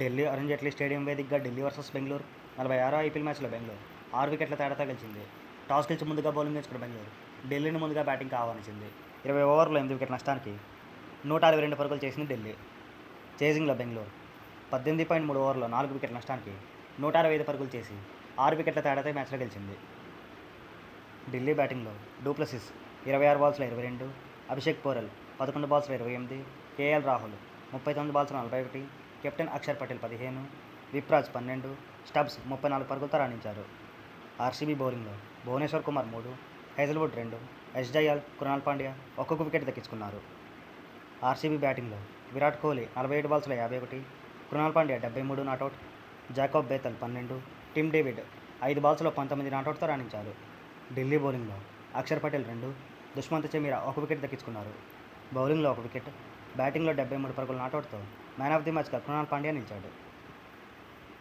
Delhi Arun Jaitley stadium వేదికగా Delhi versus Bengaluru 46వ IPL మ్యాచ్లో బెంగళూరు 6 వికెట్ల తేడాతో గెలిచింది. టాస్ గెలిచి ముందుగా బౌలింగ్ ఎంచుకున్న బెంగళూరు ఢిల్లీని ముందుగా బ్యాటింగ్కి ఆహ్వానించింది. 20 ఓవర్లో 8 వికెట్ల నష్టానికి 162 పరుగులు చేసింది ఢిల్లీ. చేజింగ్లో బెంగళూరు 18.3 ఓవర్లో 4 వికెట్ల నష్టానికి 165 పరుగులు చేసి 6 వికెట్ల తేడాతో మ్యాచ్లో గెలిచింది. ఢిల్లీ బ్యాటింగ్లో డూప్లెసిస్ 26 బాల్స్లో 22, అభిషేక్ పోరెల్ 11 బాల్స్లో 28, కేఎల్ రాహుల్ 39 బాల్స్లో 41, కెప్టెన్ అక్షర్ పటేల్ 15, విప్రాజ్ 12, స్టబ్స్ 34 పరుగులతో రాణించారు. ఆర్సీబీ బౌలింగ్లో భువనేశ్వర్ కుమార్ 3, హేజల్వుడ్ 2, యష్ దయాల్, కృణాల్ పాండ్యా ఒక్కొక్క వికెట్ దక్కించుకున్నారు. ఆర్సీబీ బ్యాటింగ్లో విరాట్ కోహ్లీ 47 బాల్స్లో 51, Krunal Pandya 73 not out, Jacob Bethell 12, Tim David 5 బాల్స్లో 19 నాటౌట్తో రాణించారు. ఢిల్లీ బౌలింగ్లో అక్షర్ పటేల్ 2, దుష్మంత్ చమీరా 1 వికెట్ దక్కించుకున్నారు. బౌలింగ్లో 1 వికెట్, బ్యాటింగ్లో 73 పరుగుల నాటౌట్తో మ్యాన్ ఆఫ్ ది మ్యాచ్గా కృణాల్ పాండ్యా నిలిచాడు.